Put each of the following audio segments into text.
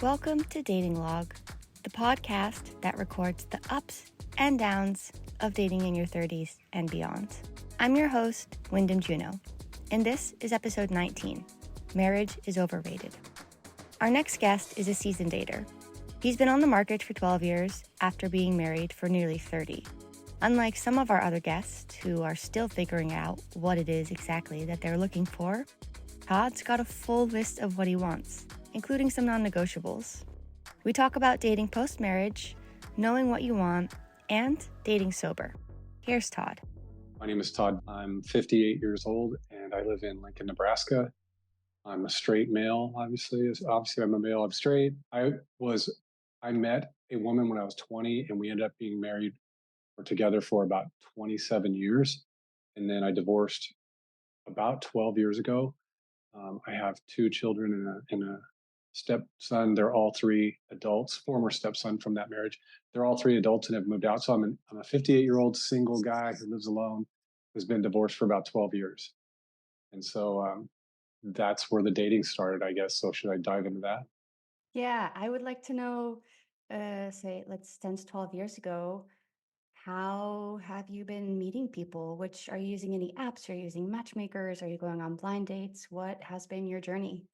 Welcome to Dating Log, the podcast that records the ups and downs of dating in your 30s and beyond. I'm your host, Wyndham Juno, and this is episode 19, Marriage is Overrated. Our next guest is a seasoned dater. He's been on the market for 12 years after being married for nearly 30. Unlike some of our other guests who are still figuring out what it is exactly that they're looking for, Todd's got a full list of what he wants, including some non-negotiables. We talk about dating post-marriage, knowing what you want, and dating sober. Here's Todd. My name is Todd. I'm 58 years old and I live in Lincoln, Nebraska. I'm a straight male, obviously. I'm a male, I'm straight. I met a woman when I was 20 and we ended up being married or together for about 27 years. And then I divorced about 12 years ago. I have two children and a stepson. They're all three adults, former stepson from that marriage. They're all three adults and have moved out. So I'm a 58-year-old single guy who lives alone, who's been divorced for about 12 years. And so that's where the dating started, I guess. So should I dive into that? Yeah, I would like to know, since 12 years ago, how have you been meeting people? Which are you using any apps? Are you using matchmakers? Are you going on blind dates? What has been your journey?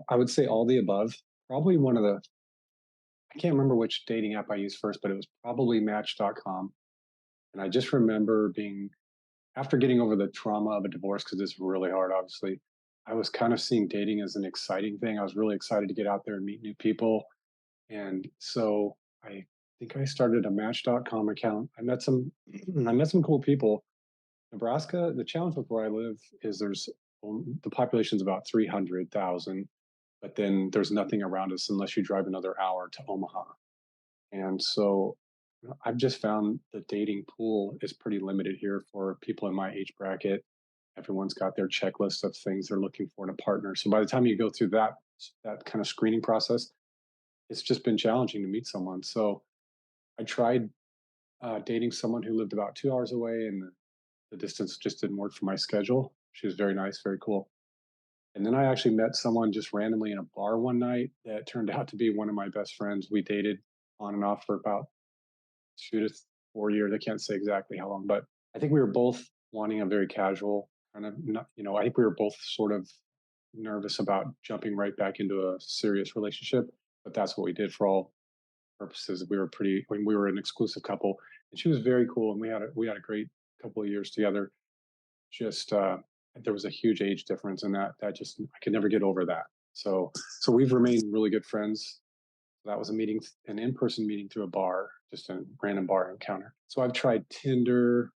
I would say all the above. Probably I can't remember which dating app I used first, but it was probably Match.com. And I just remember after getting over the trauma of a divorce, because it's really hard, obviously, I was kind of seeing dating as an exciting thing. I was really excited to get out there and meet new people. And so I think I started a Match.com account. I met some cool people. Nebraska, the challenge with where I live is the population's about 300,000, but then there's nothing around us unless you drive another hour to Omaha. And so I've just found the dating pool is pretty limited here for people in my age bracket. Everyone's got their checklist of things they're looking for in a partner. So by the time you go through that kind of screening process, it's just been challenging to meet someone. So I tried dating someone who lived about 2 hours away, and the distance just didn't work for my schedule. She was very nice, very cool. And then I actually met someone just randomly in a bar one night that turned out to be one of my best friends. We dated on and off for about 2 to 4 years. I can't say exactly how long, but I think we were both wanting a very casual kind of, I think we were both sort of nervous about jumping right back into a serious relationship, but that's what we did for all purposes. We were an exclusive couple, and she was very cool, and we had a great couple of years together. Just there was a huge age difference, and that just I could never get over that. So we've remained really good friends. That was an in-person meeting through a bar, just a random bar encounter. So I've tried Tinder,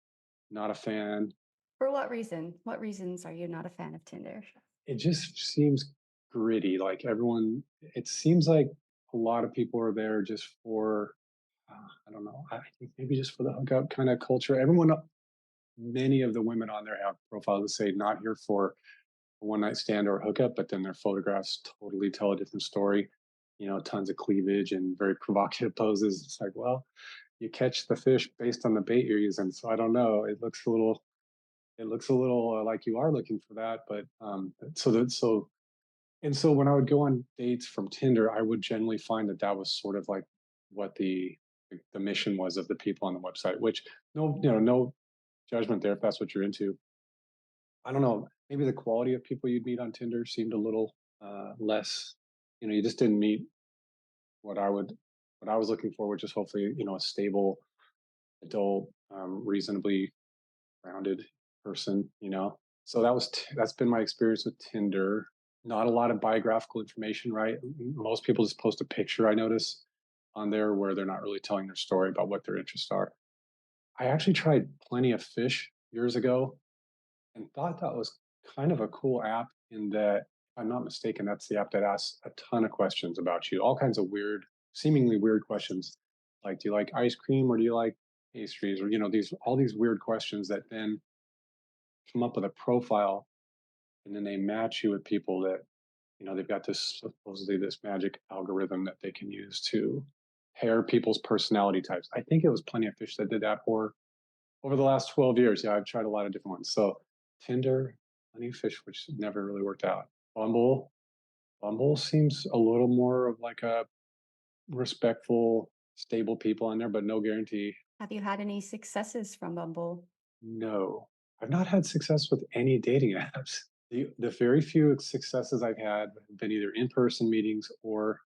not a fan. For what reason? What reasons are you not a fan of Tinder? It just seems gritty. It seems like a lot of people are there just for, I don't know, I think maybe just for the hookup kind of culture. Many of the women on there have profiles that say not here for a one night stand or a hookup, but then their photographs totally tell a different story. Tons of cleavage and very provocative poses. It's like, well, you catch the fish based on the bait you're using. So I don't know. It looks a little like you are looking for that, but so when I would go on dates from Tinder, I would generally find that was sort of like what the mission was of the people on the website. Which no judgment there if that's what you're into. I don't know. Maybe the quality of people you'd meet on Tinder seemed a little less. You just didn't meet what I would what I was looking for, which is hopefully a stable adult, reasonably grounded person. So that's been my experience with Tinder. Not a lot of biographical information, right? Most people just post a picture, I notice, on there where they're not really telling their story about what their interests are. I actually tried Plenty of Fish years ago and thought that was kind of a cool app in that, if I'm not mistaken, that's the app that asks a ton of questions about you, all kinds of seemingly weird questions. Like, do you like ice cream or do you like pastries? Or, all these weird questions that then come up with a profile, and then they match you with people that, they've got this magic algorithm that they can use to pair people's personality types. I think it was Plenty of Fish that did that, or over the last 12 years. Yeah, I've tried a lot of different ones. So Tinder, Plenty of Fish, which never really worked out. Bumble, Bumble seems a little more of like a respectful, stable people on there, but no guarantee. Have you had any successes from Bumble? No, I've not had success with any dating apps. The very few successes I've had have been either in person meetings or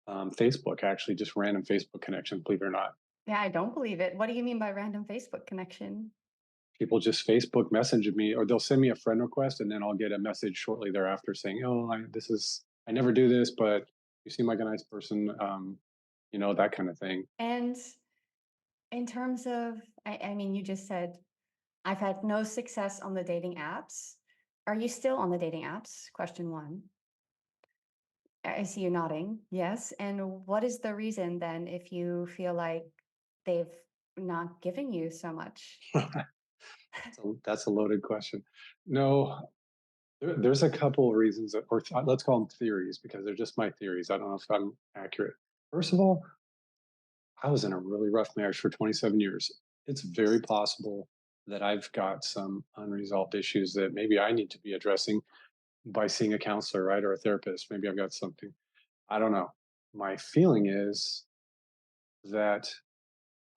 Facebook, actually, just random Facebook connections, believe it or not. Yeah, I don't believe it. What do you mean by random Facebook connection? People just Facebook message me, or they'll send me a friend request, and then I'll get a message shortly thereafter saying, "Oh, I never do this, but you seem like a nice person," that kind of thing. And in terms of, I mean, you just said, I've had no success on the dating apps. Are you still on the dating apps? Question one. I see you nodding. Yes. And what is the reason then if you feel like they've not given you so much? So that's a loaded question. No, there's a couple of reasons, let's call them theories, because they're just my theories. I don't know if I'm accurate. First of all, I was in a really rough marriage for 27 years. It's very possible that I've got some unresolved issues that maybe I need to be addressing by seeing a counselor, right, or a therapist. Maybe I've got something. I don't know. My feeling is that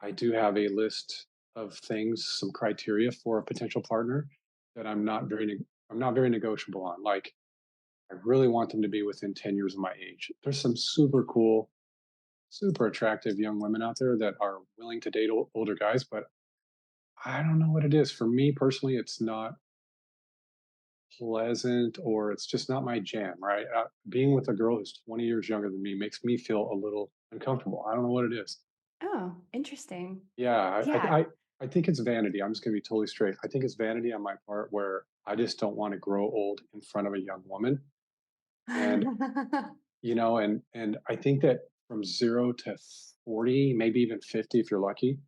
I do have a list of things, some criteria for a potential partner that I'm not very negotiable on. Like, I really want them to be within 10 years of my age. There's some super cool, super attractive young women out there that are willing to date older guys, but I don't know what it is. For me personally, it's not pleasant, or it's just not my jam, right? Being with a girl who's 20 years younger than me makes me feel a little uncomfortable. I don't know what it is. Oh, interesting. Yeah, Yeah. I think it's vanity. I'm just going to be totally straight. I think it's vanity on my part, where I just don't want to grow old in front of a young woman. And and I think that from 0 to 40, maybe even 50 if you're lucky,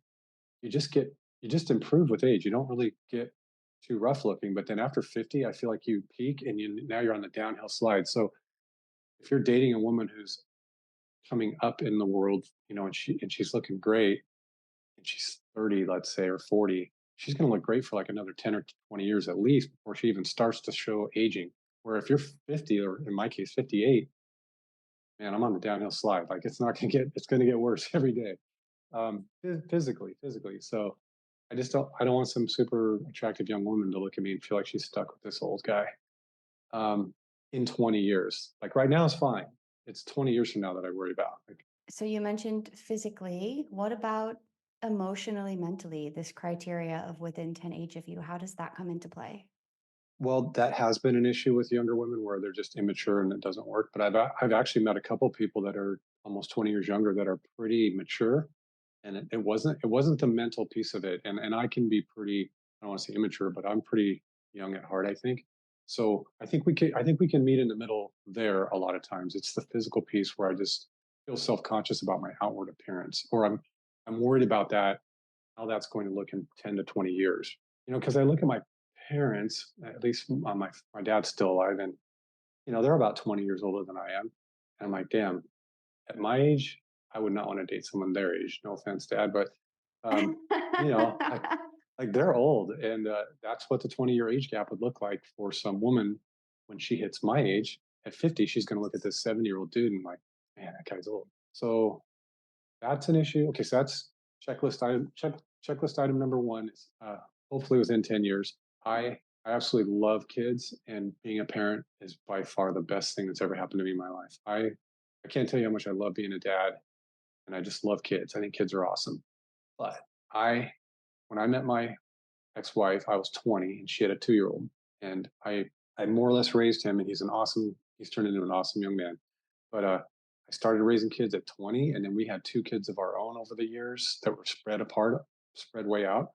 you just get you just improve with age. You don't really get too rough looking, but then after 50, I feel like you peak and now you're on the downhill slide. So if you're dating a woman who's coming up in the world, and she's looking great, and she's 30, let's say, or 40, she's going to look great for like another 10 or 20 years at least before she even starts to show aging. Where if you're 50, or in my case 58, man, I'm on the downhill slide. Like, it's going to get worse every day. Physically. So I don't want some super attractive young woman to look at me and feel like she's stuck with this old guy um, in 20 years. Like, right now is fine. It's 20 years from now that I worry about. Like, So you mentioned physically. What about emotionally, mentally, this criteria of within 10 age of you? How does that come into play? well, that has been an issue with younger women where they're just immature and it doesn't work. But I've actually met a couple people that are almost 20 years younger that are pretty mature, and it wasn't the mental piece of it. And I can be pretty, I don't want to say immature, but I'm pretty young at heart, I think. So I think we can meet in the middle there. A lot of times it's the physical piece where I just feel self-conscious about my outward appearance, or I'm worried about that, how that's going to look in 10 to 20 years. Because I look at my parents, at least my dad's still alive, and they're about 20 years older than I am. And I'm like, damn, at my age, I would not want to date someone their age. No offense, Dad, but um, you know, like they're old, and that's what the 20-year age gap would look like for some woman when she hits my age. At 50, she's going to look at this 70-year-old dude and like, man, that guy's old. So that's an issue. Okay, so that's checklist item number one is hopefully within 10 years. I absolutely love kids, and being a parent is by far the best thing that's ever happened to me in my life. I can't tell you how much I love being a dad, and I just love kids. I think kids are awesome. But I when I met my ex-wife, I was 20 and she had a 2-year-old, and I more or less raised him, and he's turned into an awesome young man. But I started raising kids at 20, and then we had 2 kids of our own over the years that were spread way out.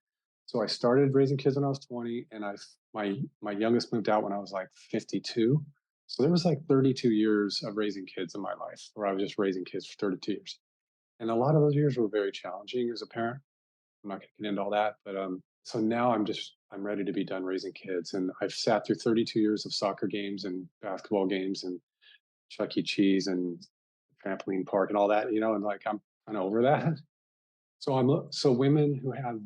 So I started raising kids when I was 20, and my youngest moved out when I was like 52. So there was like 32 years of raising kids in my life, where I was just raising kids for 32 years. And a lot of those years were very challenging as a parent. I'm not going to get into all that, but so now I'm ready to be done raising kids, and I've sat through 32 years of soccer games and basketball games and Chuck E. Cheese and trampoline park and all that, and like I'm kind of over that. So women who have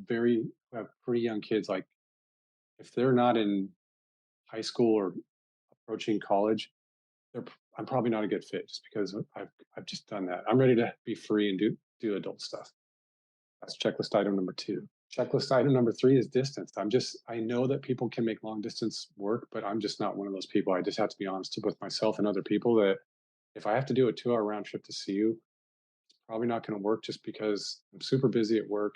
pretty young kids, like if they're not in high school or approaching college, they're I'm probably not a good fit just because I've just done that. I'm ready to be free and do adult stuff. That's checklist item number two. Checklist item number three is distance. I know that people can make long distance work, but I'm just not one of those people. I just have to be honest with myself and other people that if I have to do a 2 hour round trip to see you, probably not going to work just because I'm super busy at work.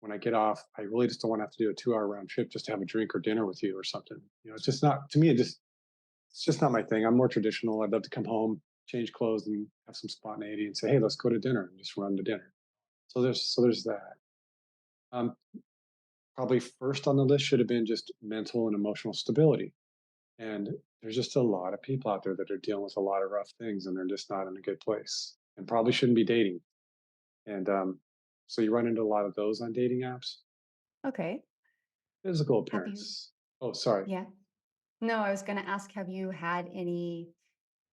When I get off, I really just don't want to have to do a 2 hour round trip just to have a drink or dinner with you or something. It's just not, to me, it's just not my thing. I'm more traditional. I'd love to come home, change clothes and have some spontaneity and say, hey, let's go to dinner and just run to dinner. So there's that. Um, Probably first on the list should have been just mental and emotional stability. And there's just a lot of people out there that are dealing with a lot of rough things and they're just not in a good place and probably shouldn't be dating. And so you run into a lot of those on dating apps. Okay. Physical Have you, appearance. Oh, sorry. yeah. No, I was going to ask, have you had any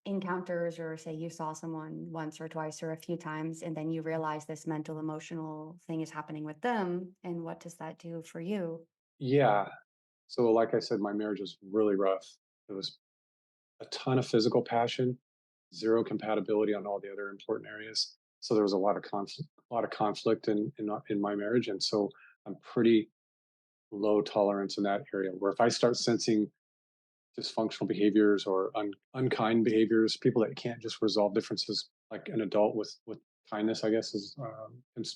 encounters or say you saw someone once or twice or a few times and then you realize this mental emotional thing is happening with them and what does that do for you? Yeah. So, like I said, my marriage was really rough. It was a ton of physical passion, zero compatibility on all the other important areas. So there was a lot of conflict in my marriage, and so I'm pretty low tolerance in that area. Where if I start sensing dysfunctional behaviors or unkind behaviors, people that can't just resolve differences like an adult with kindness, I guess is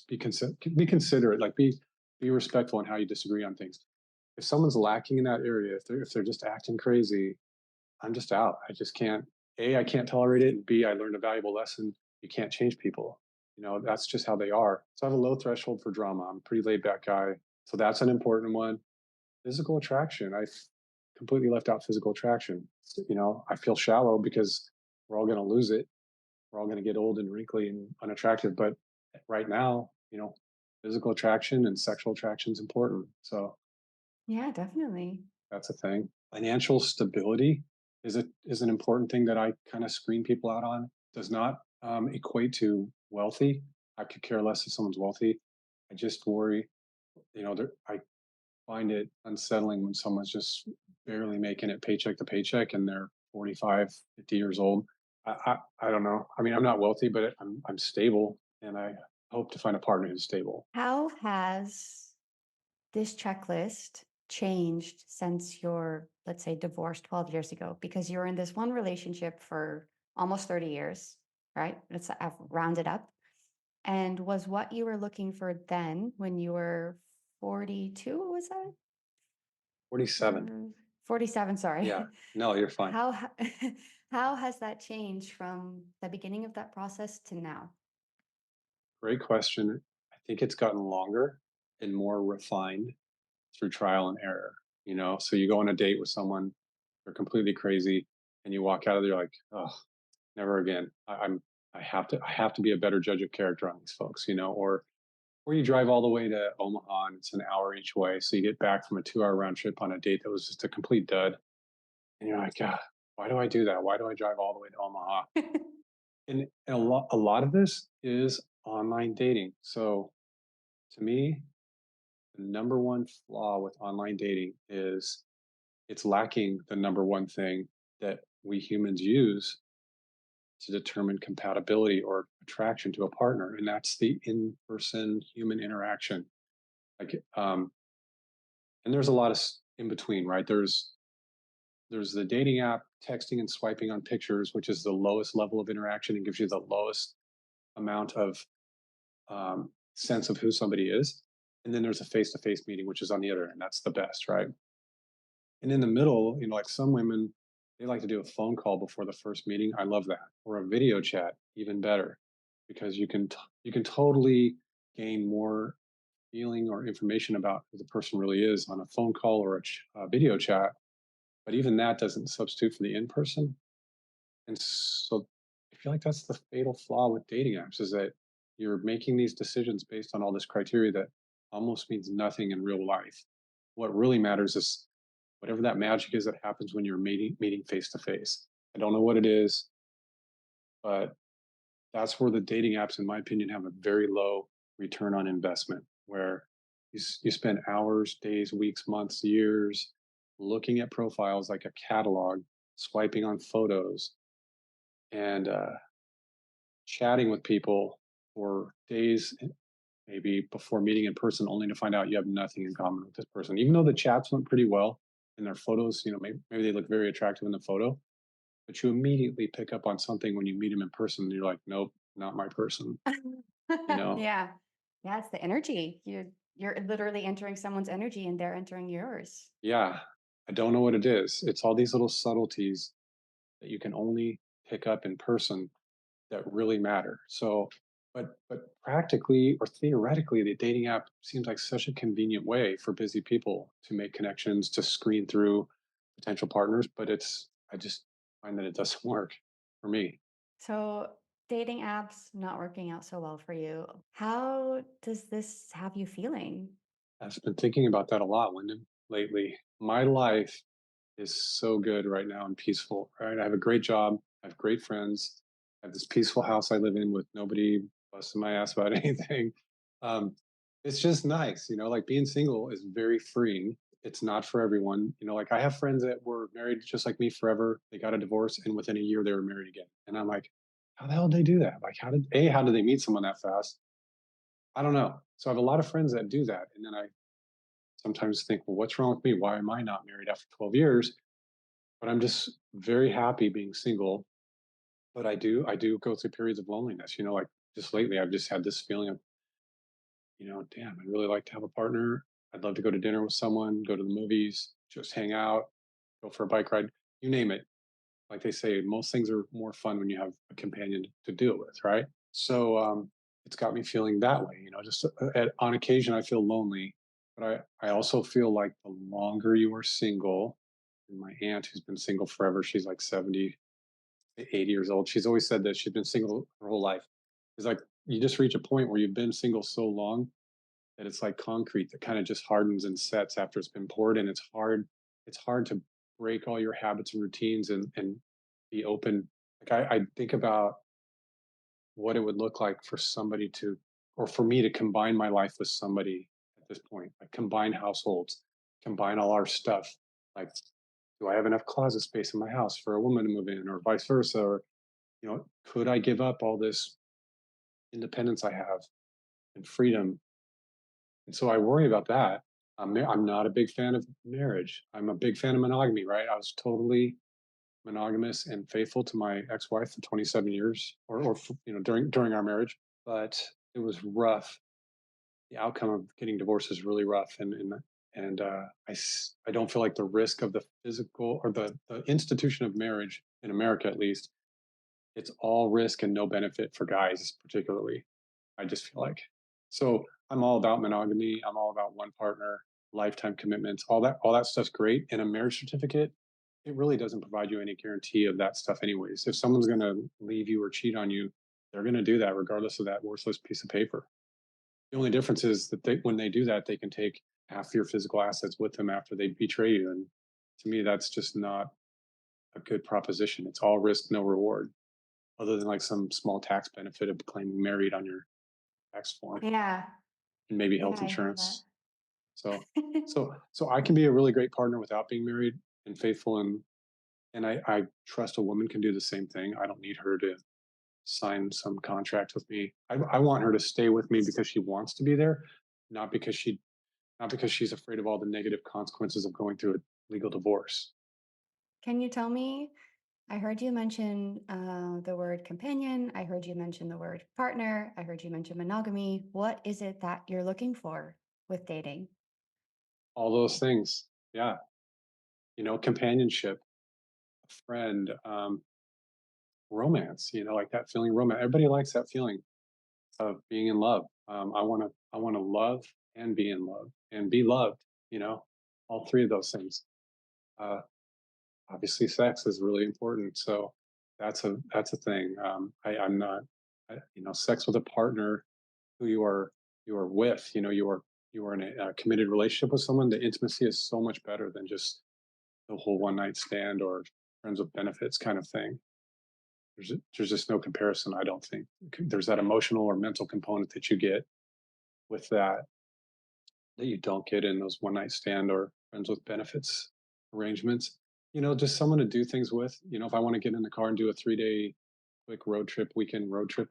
be considerate, like be respectful in how you disagree on things. If someone's lacking in that area, if they're just acting crazy, I'm just out. I just can't. A, I can't tolerate it, and B, I learned a valuable lesson. You can't change people. That's just how they are. So I have a low threshold for drama. I'm a pretty laid back guy. So that's an important one. Physical attraction. I completely left out physical attraction. I feel shallow because we're all going to lose it. We're all going to get old and wrinkly and unattractive. But right now, physical attraction and sexual attraction is important. So Yeah, definitely. that's a thing. Financial stability is an important thing that I kind of screen people out on. Does not equate to wealthy. I could care less if someone's wealthy. I just worry. I find it unsettling when someone's just barely making it paycheck to paycheck and they're 45, 50 years old. I don't know. I mean, I'm not wealthy, but I'm stable, and I hope to find a partner who's stable. How has this checklist changed since your, let's say, divorce 12 years ago? Because you were in this one relationship for almost 30 years, right? I've rounded up. And was what you were looking for then when you were 42, was that? 47. 47, sorry. Yeah. No, you're fine. How how has that changed from the beginning of that process to now? Great question. I think it's gotten longer and more refined through trial and error. So you go on a date with someone, they're completely crazy, and you walk out of there like, oh, never again. I have to be a better judge of character on these folks, or you drive all the way to Omaha and it's an hour each way. So you get back from a 2 hour round trip on a date that was just a complete dud. And you're like, God, why do I do that? Why do I drive all the way to Omaha? And a lot of this is online dating. So to me, the number one flaw with online dating is it's lacking the number one thing that we humans use to determine compatibility or attraction to a partner, and that's the in-person human interaction. Like, and there's a lot of in between, right? There's the dating app, texting and swiping on pictures, which is the lowest level of interaction and gives you the lowest amount of sense of who somebody is. And then there's a face-to-face meeting, which is on the other end. That's the best, right? And in the middle, like some women, they like to do a phone call before the first meeting. I love that. Or a video chat, even better, because you can totally gain more feeling or information about who the person really is on a phone call or a video chat. But even that doesn't substitute for the in person. And so I feel like that's the fatal flaw with dating apps is that you're making these decisions based on all this criteria that almost means nothing in real life. What really matters is whatever that magic is that happens when you're meeting face to face. I don't know what it is, but that's where the dating apps, in my opinion, have a very low return on investment, where you spend hours, days, weeks, months, years looking at profiles like a catalog, swiping on photos, and chatting with people for days, maybe before meeting in person, only to find out you have nothing in common with this person. Even though the chats went pretty well and their photos, maybe they look very attractive in the photo, but you immediately pick up on something when you meet them in person. And you're like, nope, not my person. You know, Yeah. Yeah, it's the energy. You're literally entering someone's energy and they're entering yours. yeah, I don't know what it is. It's all these little subtleties that you can only pick up in person that really matter. So, but practically or theoretically, the dating app seems like such a convenient way for busy people to make connections, to screen through potential partners. But I just find that it doesn't work for me. So, dating apps not working out so well for you. How does this have you feeling? I've been thinking about that a lot, Lyndon, lately. My life is so good right now and peaceful, right? I have a great job. I have great friends. I have this peaceful house I live in with nobody busting my ass about anything. Um, it's just nice, like being single is very freeing. It's not for everyone. Like I have friends that were married just like me forever. They got a divorce and within a year they were married again. And I'm like, how the hell did they do that? Like, how did they meet someone that fast? I don't know. So I have a lot of friends that do that. And then I sometimes think, well, what's wrong with me? Why am I not married after 12 years? But I'm just very happy being single. But I do go through periods of loneliness. Like just lately, I've just had this feeling of, damn, I'd really like to have a partner. I'd love to go to dinner with someone, go to the movies, just hang out, go for a bike ride, you name it. Like they say, most things are more fun when you have a companion to do it with, right? So it's got me feeling that way. Just on occasion, I feel lonely, but I also feel like the longer you are single, and my aunt, who's been single forever, she's like 70, 80 years old. She's always said that she's been single her whole life. It's like you just reach a point where you've been single so long that it's like concrete that kind of just hardens and sets after it's been poured. And it's hard to break all your habits and routines and be open. Like I think about what it would look like for somebody to, or for me to combine my life with somebody at this point, like combine households, combine all our stuff. Like, do I have enough closet space in my house for a woman to move in, or vice versa? Or, could I give up all this independence I have and freedom? And so I worry about that. I'm not a big fan of marriage. I'm a big fan of monogamy, right? I was totally monogamous and faithful to my ex-wife for 27 years, or during our marriage. But it was rough. The outcome of getting divorced is really rough, and I don't feel like the risk of the physical or the institution of marriage in America, at least, it's all risk and no benefit for guys, particularly. I just feel like. So I'm all about monogamy. I'm all about one partner, lifetime commitments, all that stuff's great. And a marriage certificate, it really doesn't provide you any guarantee of that stuff anyways. If someone's gonna leave you or cheat on you, they're gonna do that regardless of that worthless piece of paper. The only difference is that when they do that, they can take half your physical assets with them after they betray you. And to me, that's just not a good proposition. It's all risk, no reward, other than like some small tax benefit of claiming married on your tax form Yeah. and maybe Yeah, health I hear that. insurance. So so I can be a really great partner without being married and faithful, and I trust a woman can do the same thing. I don't need her to sign some contract with me. I want her to stay with me because she wants to be there, not because she's afraid of all the negative consequences of going through a legal divorce. Can you tell me? I heard you mention the word companion. I heard you mention the word partner. I heard you mention monogamy. What is it that you're looking for with dating? All those things. Yeah. Companionship, a friend, romance, like that feeling romance. Everybody likes that feeling of being in love. I want to love and be in love and be loved. You know, all three of those things. Uh, Obviously, sex is really important. So that's a thing. I'm not, sex with a partner who you are with. You are in a committed relationship with someone. The intimacy is so much better than just the whole one night stand or friends with benefits kind of thing. There's just no comparison. I don't think there's that emotional or mental component that you get with that you don't get in those one night stand or friends with benefits arrangements. Just someone to do things with. If I want to get in the car and do a 3 day quick weekend road trip,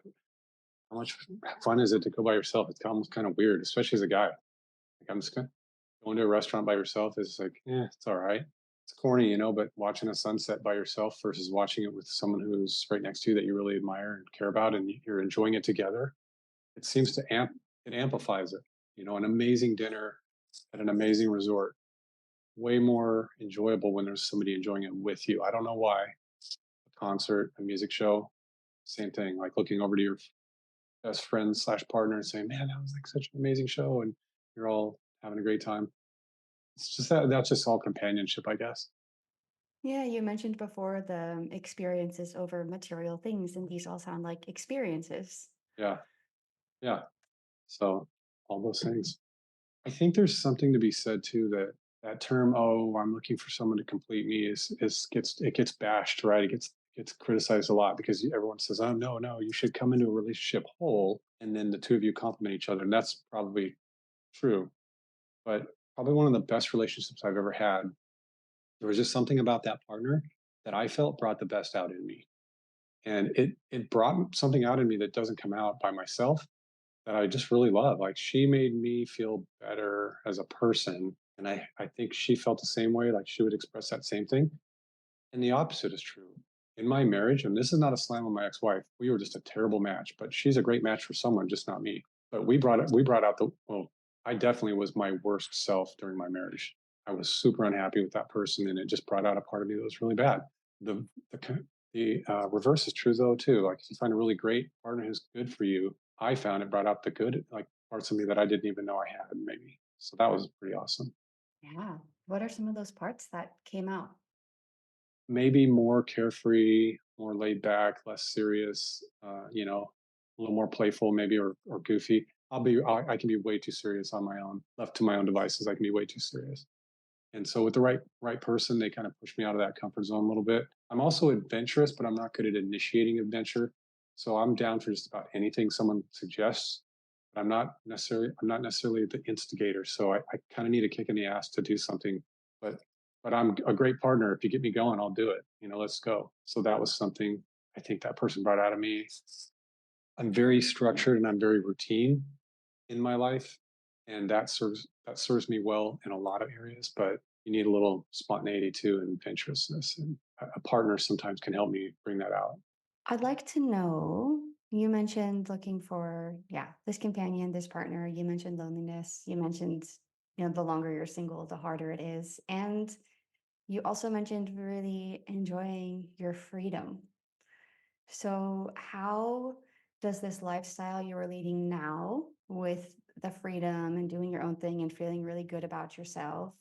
how much fun is it to go by yourself? It's almost kind of weird, especially as a guy. Like I'm just going to a restaurant by yourself is like, it's all right. It's corny, but watching a sunset by yourself versus watching it with someone who's right next to you that you really admire and care about, and you're enjoying it together, it seems to it amplifies it. An amazing dinner at an amazing resort, way more enjoyable when there's somebody enjoying it with you. I don't know why. A concert, a music show, same thing. Like looking over to your best friend slash partner and saying, "Man, that was like such an amazing show," and you're all having a great time. It's just that's just all companionship, I guess. Yeah, you mentioned before the experiences over material things, and these all sound like experiences. Yeah, yeah. So all those things. I think there's something to be said too that term, "Oh, I'm looking for someone to complete me," gets bashed, right? It gets criticized a lot because everyone says, "Oh, no, no, you should come into a relationship whole," and then the two of you complement each other, and that's probably true. But probably one of the best relationships I've ever had, there was just something about that partner that I felt brought the best out in me, and it brought something out in me that doesn't come out by myself that I just really love. Like she made me feel better as a person. And I think she felt the same way, like she would express that same thing. And the opposite is true. In my marriage, and this is not a slam on my ex-wife, we were just a terrible match, but she's a great match for someone, just not me. But we brought out I definitely was my worst self during my marriage. I was super unhappy with that person, and it just brought out a part of me that was really bad. The reverse is true though too. Like if you find a really great partner who's good for you, I found it brought out the good, like parts of me that I didn't even know I had, maybe. So that was pretty awesome. Yeah. What are some of those parts that came out? Maybe more carefree, more laid back, less serious, a little more playful, maybe, or goofy. I can be way too serious on my own. Left to my own devices, I can be way too serious. And so with the right person, they kind of push me out of that comfort zone a little bit. I'm also adventurous, but I'm not good at initiating adventure. So I'm down for just about anything someone suggests. But I'm not necessarily the instigator. So I kind of need a kick in the ass to do something. But but I'm a great partner. If you get me going, I'll do it. Let's go. So that was something I think that person brought out of me. I'm very structured and I'm very routine in my life, and that serves me well in a lot of areas. But you need a little spontaneity too and adventurousness, and a partner sometimes can help me bring that out. I'd like to know, you mentioned looking for, yeah, this companion, this partner. You mentioned loneliness. You mentioned, the longer you're single, the harder it is. And you also mentioned really enjoying your freedom. So, how does this lifestyle you're leading now with the freedom and doing your own thing and feeling really good about yourself,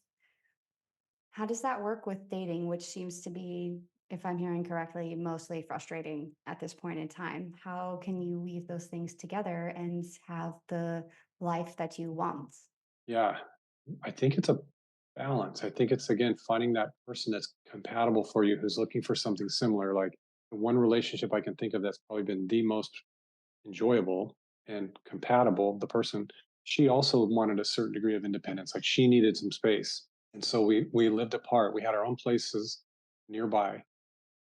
how does that work with dating, which seems to be, if I'm hearing correctly, mostly frustrating at this point in time? How can you weave those things together and have the life that you want? Yeah, I think it's a balance. I think it's again finding that person that's compatible for you, who's looking for something similar. Like the one relationship I can think of that's probably been the most enjoyable and compatible, the person, she also wanted a certain degree of independence. Like she needed some space. And so we lived apart. We had our own places nearby.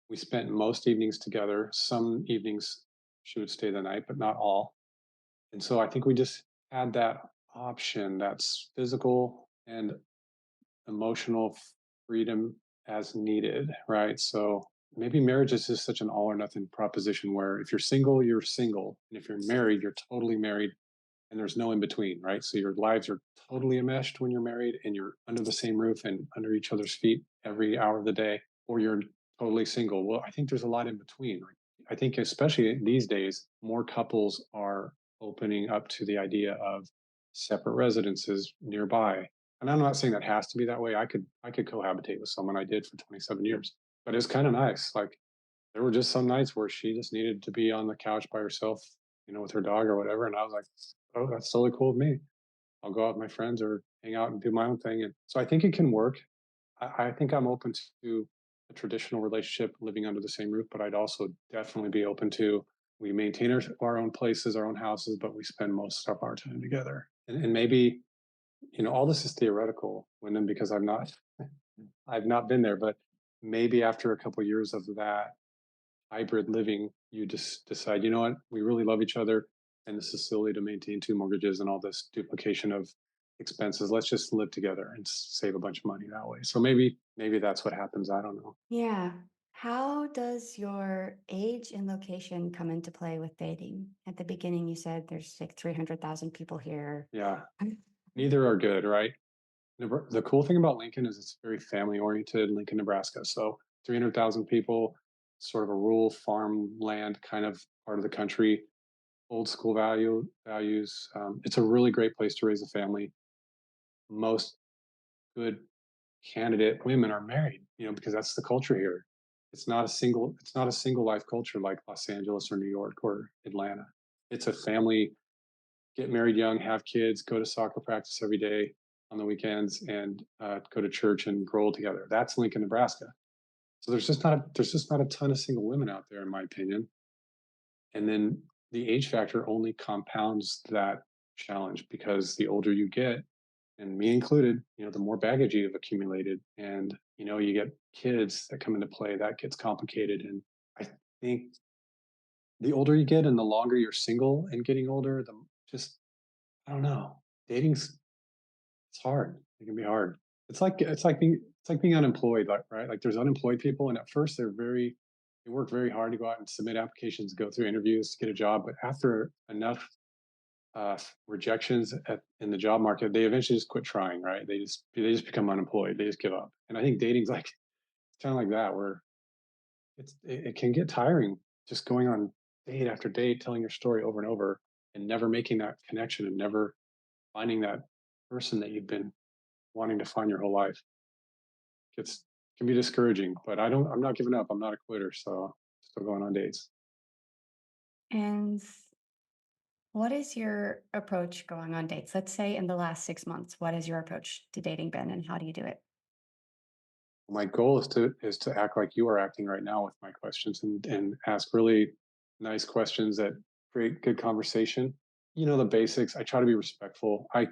We spent most evenings together. Some evenings she would stay the night, but not all. And so I think we just had that option, that's physical and emotional freedom as needed, right? So maybe marriage is just such an all or nothing proposition where if you're single, you're single. And if you're married, you're totally married and there's no in between, right? So your lives are totally enmeshed when you're married and you're under the same roof and under each other's feet every hour of the day, or you're totally single. Well, I think there's a lot in between. Like, I think, especially these days, more couples are opening up to the idea of separate residences nearby. And I'm not saying that has to be that way. I could cohabitate with someone. I did for 27 years, but it's kind of nice. Like there were just some nights where she just needed to be on the couch by herself, with her dog or whatever. And I was like, oh, that's totally cool with me. I'll go out with my friends or hang out and do my own thing. And so I think it can work. I think I'm open to a traditional relationship living under the same roof, but I'd also definitely be open to we maintain our own places, our own houses, but we spend most of our time together. And maybe, all this is theoretical, Wyndham, because I've not been there, but maybe after a couple of years of that hybrid living, you just decide, you know what, we really love each other, and this is silly to maintain two mortgages and all this duplication of expenses. Let's just live together and save a bunch of money that way. So maybe that's what happens. I don't know. Yeah. How does your age and location come into play with dating? At the beginning, you said there's like 300,000 people here. Yeah, neither are good, right? The cool thing about Lincoln is it's very family oriented, Lincoln, Nebraska. So 300,000 people, sort of a rural farmland kind of part of the country, old school values. It's a really great place to raise a family. Most good candidate women are married, because that's the culture here. It's not a single life culture like Los Angeles or New York or Atlanta. It's a family, get married young, have kids, go to soccer practice every day on the weekends, and go to church and grow old together. That's Lincoln, Nebraska. So there's just not a ton of single women out there, in my opinion. And then the age factor only compounds that challenge because the older you get, and me included, the more baggage you've accumulated, and you get kids that come into play, that gets complicated. And I think the older you get and the longer you're single and getting older, the just I don't know. Dating's it's hard. It can be hard. It's like being unemployed, like, right? Like there's unemployed people, and at first they work very hard to go out and submit applications, go through interviews to get a job. But after enough rejections in the job market, they eventually just quit trying, right? They just become unemployed. They just give up. And I think dating's like it's kind of like that, where it can get tiring just going on date after date, telling your story over and over, and never making that connection and never finding that person that you've been wanting to find your whole life. It's can be discouraging, but I'm not giving up. I'm not a quitter, so still going on dates. And what is your approach going on dates? Let's say in the last 6 months, what has your approach to dating been and how do you do it? My goal is to act like you are acting right now with my questions, and ask really nice questions that create good conversation. The basics. I try to be respectful. I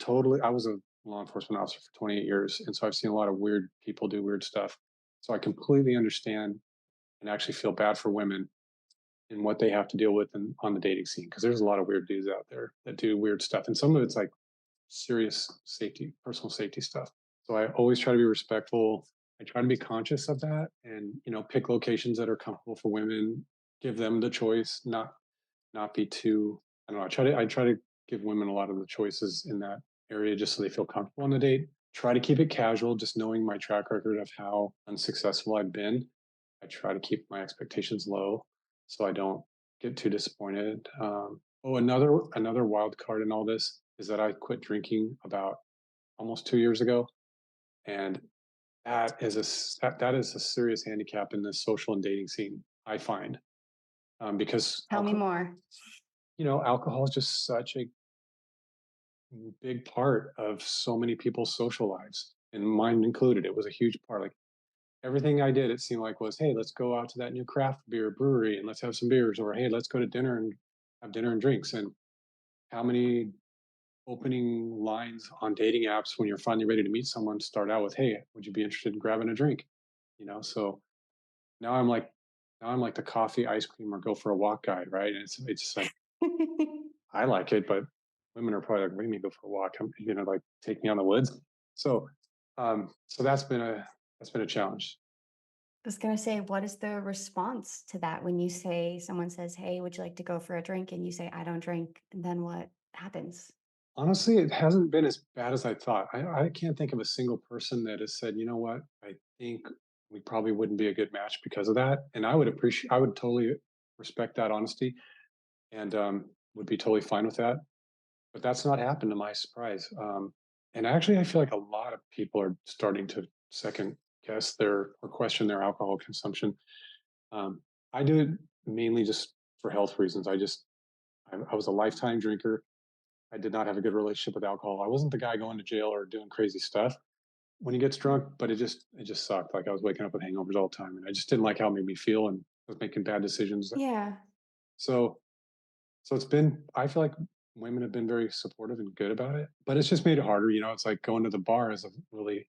was a law enforcement officer for 28 years, and so I've seen a lot of weird people do weird stuff. So I completely understand and actually feel bad for women and what they have to deal with on the dating scene, because there's a lot of weird dudes out there that do weird stuff, and some of it's like serious safety, personal safety stuff. So I always try to be respectful. I try to be conscious of that, and pick locations that are comfortable for women. Give them the choice, not be too. I don't know. I try to give women a lot of the choices in that area, just so they feel comfortable on the date. Try to keep it casual, just knowing my track record of how unsuccessful I've been. I try to keep my expectations low, so I don't get too disappointed. Another wild card in all this is that I quit drinking about almost 2 years ago, and that is a serious handicap in this social and dating scene, I find, because Tell me more. alcohol is just such a big part of so many people's social lives, and mine included. It was a huge part. Like everything I did, it seemed like was, hey, let's go out to that new craft beer brewery and let's have some beers, or hey, let's go to dinner and have dinner and drinks. And how many opening lines on dating apps when you're finally ready to meet someone start out with, hey, would you be interested in grabbing a drink? So now I'm like the coffee, ice cream, or go for a walk guy, right? And it's just like I like it, but women are probably like, what do you mean go for a walk? Like take me on the woods. So that's been a challenge. Was going to say, what is the response to that when you say someone says, "Hey, would you like to go for a drink?" and you say, "I don't drink," and then what happens? Honestly, it hasn't been as bad as I thought. I can't think of a single person that has said, you know what, I think we probably wouldn't be a good match because of that. And I would totally respect that honesty, and would be totally fine with that. But that's not happened, to my surprise. And actually, I feel like a lot of people are starting to second guess or question their alcohol consumption. Um, I do it mainly just for health reasons. I was a lifetime drinker. I did not have a good relationship with alcohol. I wasn't the guy going to jail or doing crazy stuff when he gets drunk, but it just sucked. Like I was waking up with hangovers all the time, and I just didn't like how it made me feel, and I was making bad decisions. Yeah. So so it's been. I feel like women have been very supportive and good about it, but it's just made it harder. It's like going to the bar is a really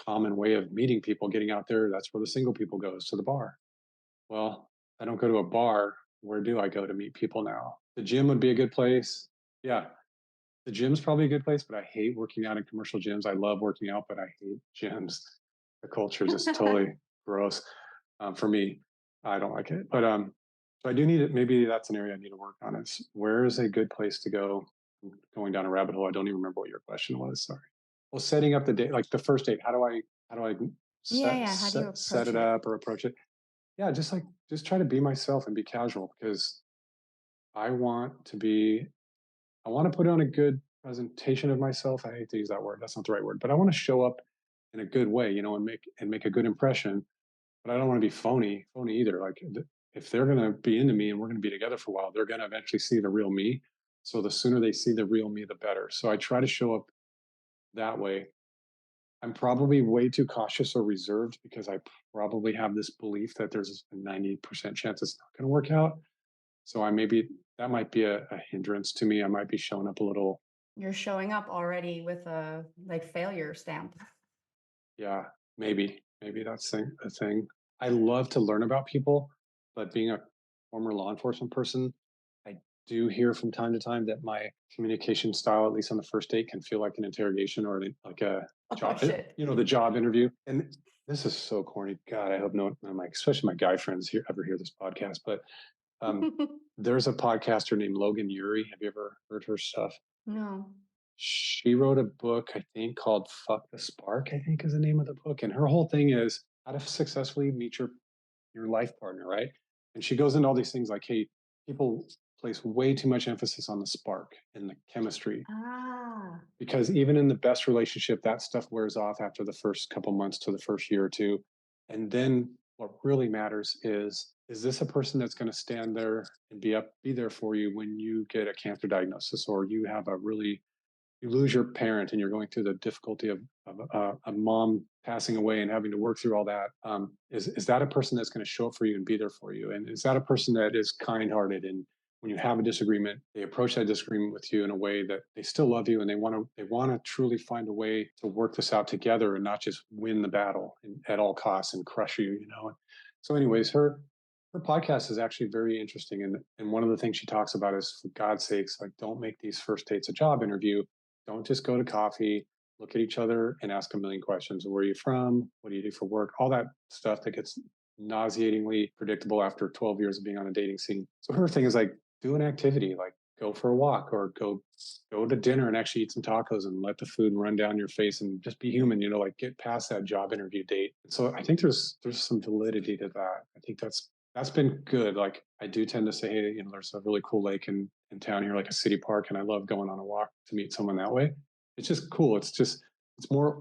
common way of meeting people, getting out there. That's where the single people goes, to the bar. Well, I don't go to a bar where do I go to meet people now? The gym would be a good place. Yeah, the gym's probably a good place, but I hate working out in commercial gyms. I love working out, but I hate gyms. The culture is just totally gross for me. I don't like it. But so I do need it. Maybe that's an area I need to work on. Is where is a good place to go? Going down a rabbit hole. I don't even remember what your question was. Sorry. Well, setting up the date, like the first date. How do I Yeah, yeah. How do you set approach it it? up or approach it? Yeah, just try to be myself and be casual because I want to be I want to put on a good presentation of myself. I hate to use that word. That's not the right word, but I want to show up in a good way, and make a good impression. But I don't want to be phony either. Like if they're going to be into me and we're going to be together for a while, they're going to eventually see the real me. So the sooner they see the real me, the better. So I try to show up that way. I'm probably way too cautious or reserved because I probably have this belief that there's a 90% chance it's not going to work out. So that might be a hindrance to me. I might be showing up a little. You're showing up already with a like failure stamp. Yeah, maybe that's a thing. I love to learn about people, but being a former law enforcement person, I do hear from time to time that my communication style, at least on the first date, can feel like an interrogation or like a Oh job, shit. the job interview. And this is so corny. God, I hope none of my, especially my guy friends here ever hear this podcast. But um, there's a podcaster named Logan Ury. Have you ever heard her stuff? No. She wrote a book, I think, called Fuck the Spark, I think is the name of the book. And her whole thing is how to successfully meet your life partner, right? And she goes into all these things like, hey, people place way too much emphasis on the spark and the chemistry Ah. because even in the best relationship, that stuff wears off after the first couple months to the first year or two. And then what really matters is this a person that's going to stand there and be there for you when you get a cancer diagnosis or you lose your parent and you're going through the difficulty of a mom passing away and having to work through all that, is that a person that's going to show up for you and be there for you? And is that a person that is kind-hearted and when you have a disagreement, they approach that disagreement with you in a way that they still love you and they want to truly find a way to work this out together and not just win the battle at all costs and crush you. So, anyways, her podcast is actually very interesting, and one of the things she talks about is, for God's sakes, like don't make these first dates a job interview. Don't just go to coffee, look at each other, and ask a million questions. Where are you from? What do you do for work? All that stuff that gets nauseatingly predictable after 12 years of being on a dating scene. So her thing is like, do an activity, like go for a walk or go to dinner and actually eat some tacos and let the food run down your face and just be human, like get past that job interview date. So I think there's some validity to that. I think that's been good. Like I do tend to say, hey, there's a really cool lake in town here, like a city park, and I love going on a walk to meet someone that way. It's just cool. It's more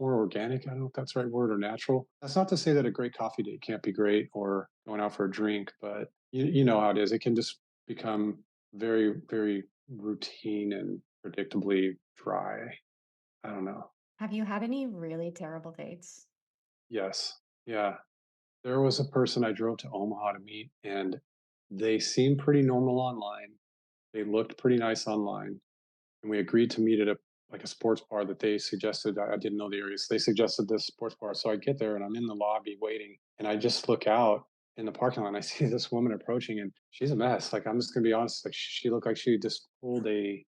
organic. I don't know if that's the right word, or natural. That's not to say that a great coffee date can't be great or going out for a drink, but you know how it is. It can just become very, very routine and predictably dry. I don't know. Have you had any really terrible dates? Yes. Yeah. There was a person I drove to Omaha to meet, and they seemed pretty normal online. They looked pretty nice online, and we agreed to meet at a sports bar that they suggested. I didn't know the area, so they suggested this sports bar. So I get there, and I'm in the lobby waiting, and I just look out in the parking lot, and I see this woman approaching, and she's a mess. Like I'm just gonna be honest, like she looked like she just pulled a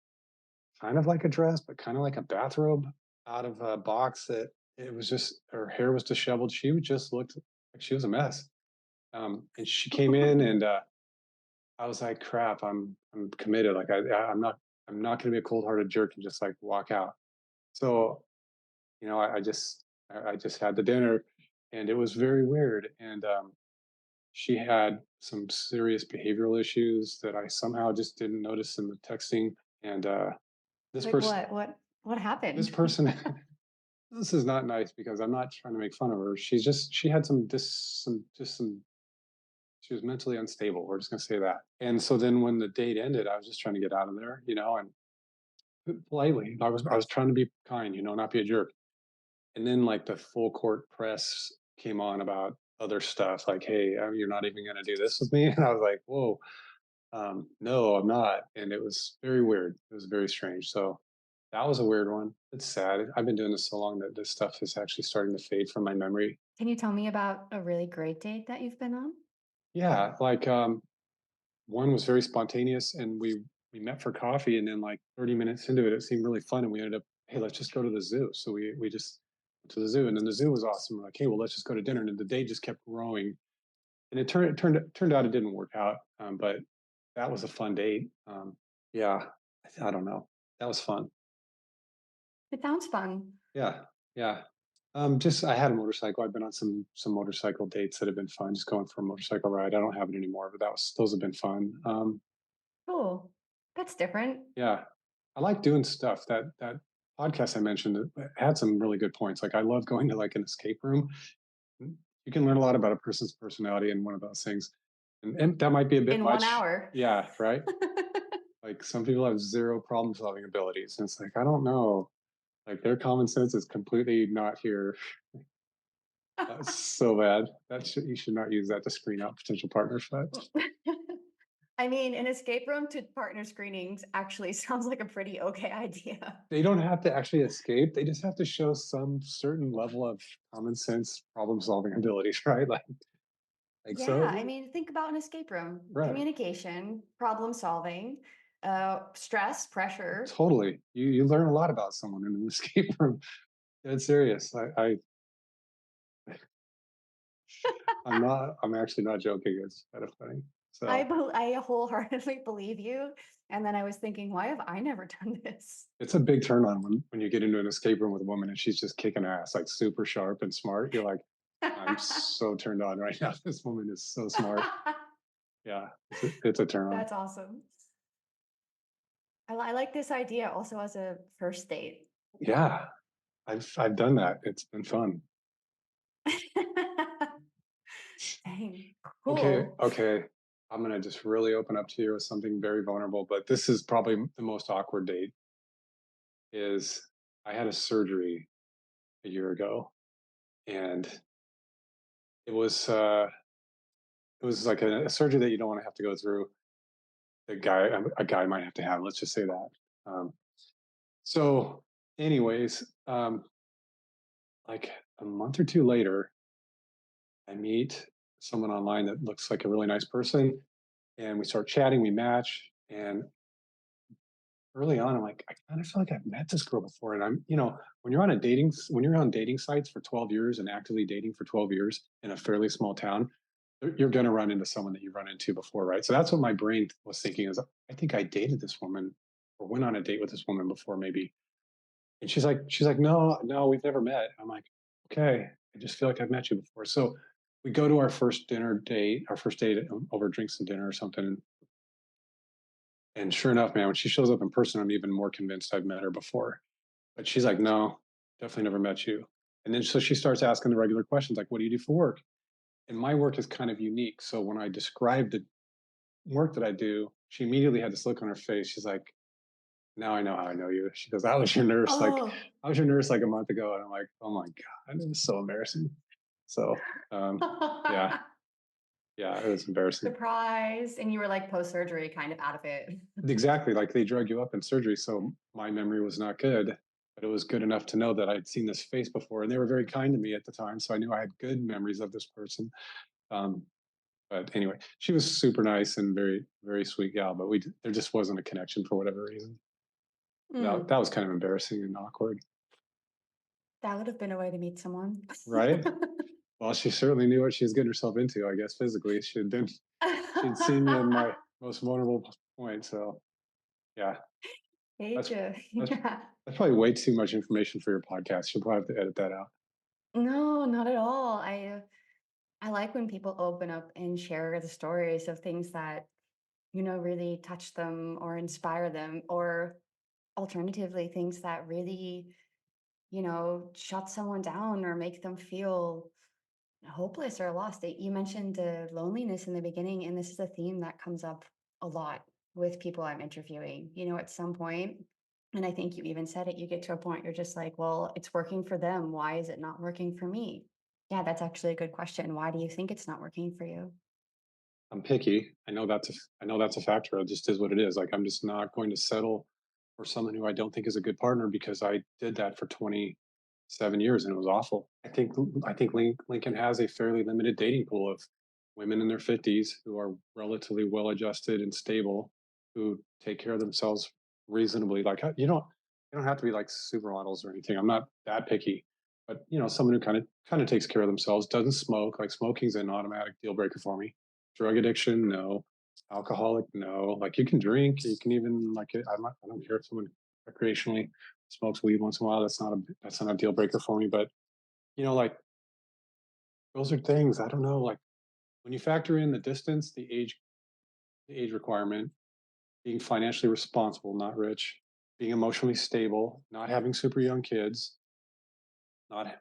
kind of like a dress, but kind of like a bathrobe out of a box. That it was just her hair was disheveled. She just looked like she was a mess. And she came in, and I was like, "Crap, I'm committed. Like I'm not going to be a cold hearted jerk and just like walk out." So I just had the dinner, and it was very weird. And she had some serious behavioral issues that I somehow just didn't notice in the texting. And this Like person, what this happened? person, this is not nice because I'm not trying to make fun of her. She had some she was mentally unstable. We're just gonna say that. And so then when the date ended, I was just trying to get out of there, and politely. I was trying to be kind, not be a jerk. And then like the full court press came on about other stuff, like, "Hey, you're not even gonna do this with me," and I was like, "Whoa, no, I'm not." And it was very weird. It was very strange. So that was a weird one. It's sad. I've been doing this so long that this stuff is actually starting to fade from my memory. Can you tell me about a really great date that you've been on? Yeah, like one was very spontaneous, and we met for coffee, and then like 30 minutes into it, it seemed really fun, and we ended up, hey, let's just go to the zoo. So we just went to the zoo, and then the zoo was awesome. We're like, hey, well, let's just go to dinner, and then the day just kept growing, and it turned out it didn't work out, but that was a fun date. Yeah, I don't know, that was fun. It sounds fun. Yeah, yeah. Just I had a motorcycle. I've been on some motorcycle dates that have been fun. Just going for a motorcycle ride. I don't have it anymore, but those have been fun. Cool. That's different. Yeah, I like doing stuff. That podcast I mentioned had some really good points. Like I love going to like an escape room. You can learn a lot about a person's personality in one of those things, and that might be a bit In one much. hour. Yeah, right. Like some people have zero problem solving abilities, and it's like I don't know. Like their common sense is completely not here. That's so bad. You should not use that to screen out potential partners. But I mean, an escape room to partner screenings actually sounds like a pretty okay idea. they don't have to actually escape. They just have to show some certain level of common sense problem solving abilities, right? Like Yeah, I so, mean, think about an escape room, right. communication, problem solving, stress, pressure. Totally. You learn a lot about someone in an escape room. Dead serious. I'm actually not joking. It's kind of funny. So I wholeheartedly believe you. And then I was thinking, why have I never done this? it's a big turn on when you get into an escape room with a woman and she's just kicking ass, like super sharp and smart. You're like, I'm so turned on right now. This woman is so smart. Yeah, it's a turn on. That's awesome. I like this idea also as a first date. Yeah, I've done that. It's been fun. Dang, Okay, cool. okay. I'm gonna just really open up to you with something very vulnerable, but this is probably the most awkward date. Is I had a surgery a year ago, and it was uh, it was like a surgery that you don't want to have to go through. A guy might have to have. Let's just say that. Um, so, anyways, like a month or two later, I meet someone online that looks like a really nice person, and we start chatting. We match, and early on, I'm like, I kind of feel like I've met this girl before. And when you're on dating sites for 12 years and actively dating for 12 years in a fairly small town, you're going to run into someone that you've run into before, right? So that's what my brain was thinking is, I think I dated this woman or went on a date with this woman before, maybe. And she's like, no, no, we've never met. I'm like, okay, I just feel like I've met you before. So we go to our first date over drinks and dinner or something. And sure enough, man, when she shows up in person, I'm even more convinced I've met her before. But she's like, no, definitely never met you. And then so she starts asking the regular questions like, what do you do for work? And my work is kind of unique. So when I described the work that I do, she immediately had this look on her face. She's like, now I know how I know you. She goes, Oh, I was your nurse like a month ago. And I'm like, oh my God, it was so embarrassing. So yeah, yeah, it was embarrassing. surprise. And you were like post surgery, kind of out of it. Exactly. Like they drug you up in surgery. So my memory was not good, but it was good enough to know that I'd seen this face before. And they were very kind to me at the time. So I knew I had good memories of this person. Um, but anyway, she was super nice and very, very sweet gal, but there just wasn't a connection for whatever reason. That Mm, was kind of embarrassing and awkward, that would have been a way to meet someone. right? Well, she certainly knew what she was getting herself into, I guess, physically. She'd seen me at my most vulnerable point. So yeah, Hate that's, you. that's, Yeah. that's probably way too much information for your podcast. You'll probably have to edit that out. No, not at all. I like when people open up and share the stories of things that, really touch them or inspire them, or alternatively, things that really, shut someone down or make them feel hopeless or lost. You mentioned loneliness in the beginning, and this is a theme that comes up a lot with people I'm interviewing. At some point, and I think you even said it, you get to a point you're just like, well, it's working for them. Why is it not working for me? Yeah, that's actually a good question. Why do you think it's not working for you? I'm picky. I know that's a factor. It just is what it is. Like I'm just not going to settle for someone who I don't think is a good partner because I did that for 27 years and it was awful. I think Lincoln has a fairly limited dating pool of women in their 50s who are relatively well adjusted and stable, who take care of themselves reasonably. Like you don't have to be like supermodels or anything. I'm not that picky, but someone who kind of takes care of themselves, doesn't smoke. Like smoking's an automatic deal breaker for me. Drug addiction, no. Alcoholic, no. Like you can drink, you can even like I don't care if someone recreationally smokes weed once in a while. That's not a deal breaker for me. But like those are things I don't know. Like when you factor in the distance, the age requirement, being financially responsible, not rich, being emotionally stable, not having super young kids, not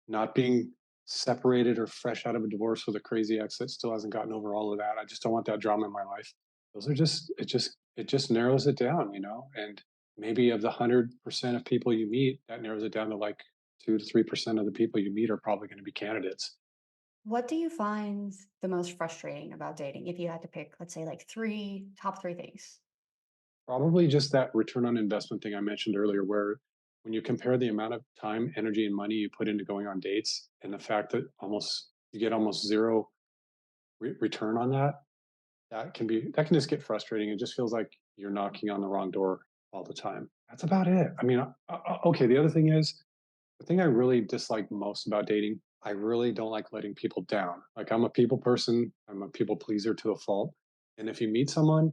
not being separated or fresh out of a divorce with a crazy ex that still hasn't gotten over all of that. I just don't want that drama in my life. Those are just narrows it down, and maybe of the 100% of people you meet, that narrows it down to like 2 to 3% of the people you meet are probably going to be candidates. What do you find the most frustrating about dating? If you had to pick, let's say, like top three things. Probably just that return on investment thing I mentioned earlier, where when you compare the amount of time, energy, and money you put into going on dates, and the fact that you get almost zero return on that, that can just get frustrating. It just feels like you're knocking on the wrong door all the time. That's about it. I mean, okay. The other thing is the thing I really dislike most about dating. I really don't like letting people down. Like I'm a people person. I'm a people pleaser to a fault. And if you meet someone,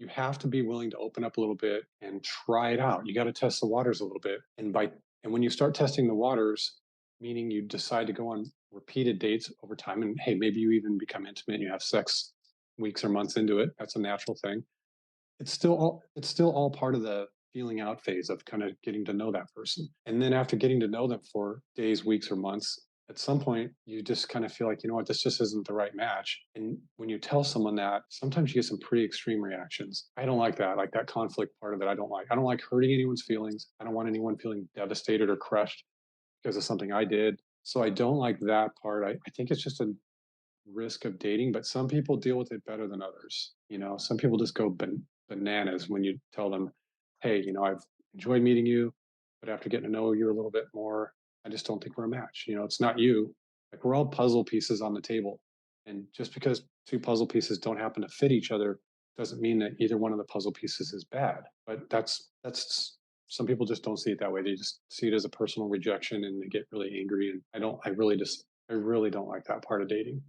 you have to be willing to open up a little bit and try it out. You got to test the waters a little bit. And when you start testing the waters, meaning you decide to go on repeated dates over time, and hey, maybe you even become intimate and you have sex weeks or months into it. That's a natural thing. It's still all part of the feeling out phase of kind of getting to know that person. And then after getting to know them for days, weeks, or months, at some point you just kind of feel like, you know what, this just isn't the right match. And when you tell someone that, sometimes you get some pretty extreme reactions. I don't like that. Like that conflict part of it, I don't like. I don't like hurting anyone's feelings. I don't want anyone feeling devastated or crushed because of something I did. So I don't like that part. I think it's just a risk of dating, but some people deal with it better than others. Some people just go bananas when you tell them, hey, I've enjoyed meeting you, but after getting to know you a little bit more, I just don't think we're a match. It's not you. Like we're all puzzle pieces on the table. And just because two puzzle pieces don't happen to fit each other doesn't mean that either one of the puzzle pieces is bad. But that's some people just don't see it that way. They just see it as a personal rejection and they get really angry. And I really don't like that part of dating.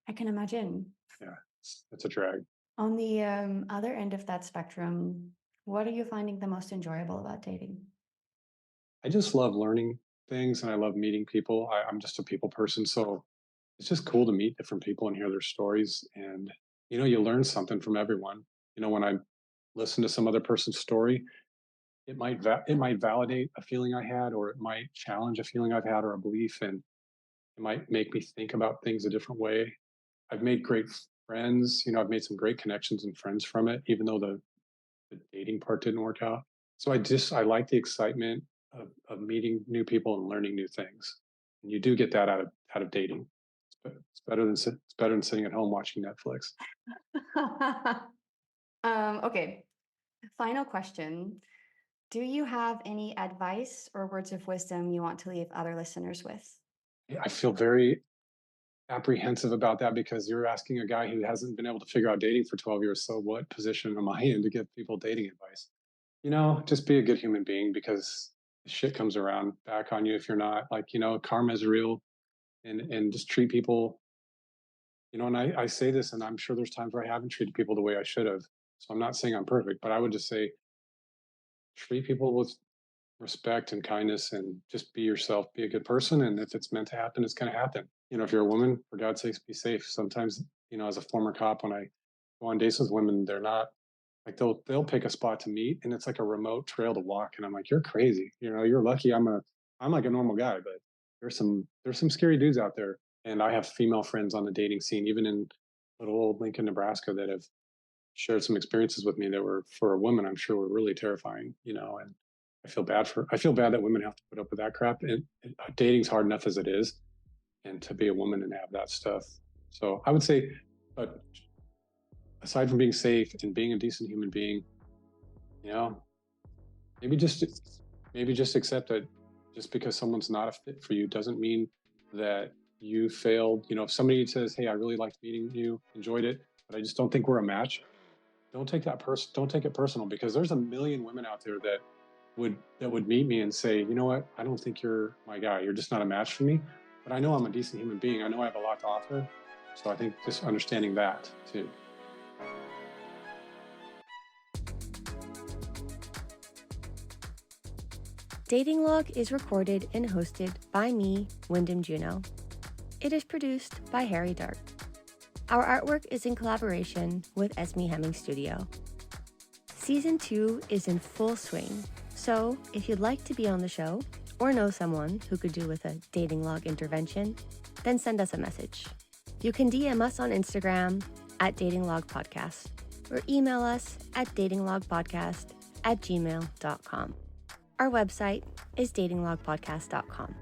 I can imagine. Yeah, it's a drag. On the other end of that spectrum, what are you finding the most enjoyable about dating? I just love learning things and I love meeting people. I'm just a people person. So it's just cool to meet different people and hear their stories. And, you learn something from everyone. When I listen to some other person's story, it might validate a feeling I had, or it might challenge a feeling I've had or a belief. And it might make me think about things a different way. I've made great friends. I've made some great connections and friends from it, even though the dating part didn't work out. So I like the excitement of meeting new people and learning new things. And you do get that out of dating. It's better than sitting at home watching Netflix. Okay, final question. Do you have any advice or words of wisdom you want to leave other listeners with? I feel very apprehensive about that because you're asking a guy who hasn't been able to figure out dating for 12 years. So what position am I in to give people dating advice? Just be a good human being because shit comes around back on you if you're not. Like, karma is real, and just treat people. And I say this, and I'm sure there's times where I haven't treated people the way I should have. So I'm not saying I'm perfect, but I would just say treat people with respect and kindness and just be yourself, be a good person. And if it's meant to happen, it's going to happen. If you're a woman, for God's sakes, be safe. Sometimes, as a former cop, when I go on dates with women, they're not like they'll pick a spot to meet and it's like a remote trail to walk. And I'm like, you're crazy. You're lucky I'm like a normal guy, but there's some scary dudes out there. And I have female friends on the dating scene, even in little old Lincoln, Nebraska, that have shared some experiences with me that were for a woman, I'm sure were really terrifying, and I feel bad that women have to put up with that crap. And dating's hard enough as it is. And to be a woman and have that stuff. So I would say, but aside from being safe and being a decent human being, you know, maybe just maybe just accept that just because someone's not a fit for you doesn't mean that you failed, if somebody says, hey, I really liked meeting you, enjoyed it, but I just don't think we're a match, don't take it personal, because there's a million women out there that would meet me and say, you know what, I don't think you're my guy. You're just not a match for me. But I know I'm a decent human being. I know I have a lot to offer. So I think just understanding that too. Dating Log is recorded and hosted by me, Wyndham Juno. It is produced by Harry Dark. Our artwork is in collaboration with Esme Hemming Studio. Season 2 is in full swing, so if you'd like to be on the show or know someone who could do with a dating log intervention, then send us a message. You can DM us on Instagram at datinglogpodcast or email us at datinglogpodcast@gmail.com. Our website is datinglogpodcast.com.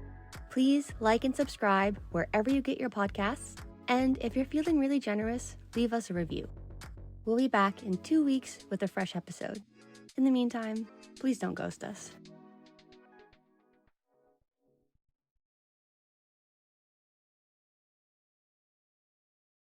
Please like and subscribe wherever you get your podcasts, and if you're feeling really generous, leave us a review. We'll be back in 2 weeks with a fresh episode. In the meantime, please don't ghost us.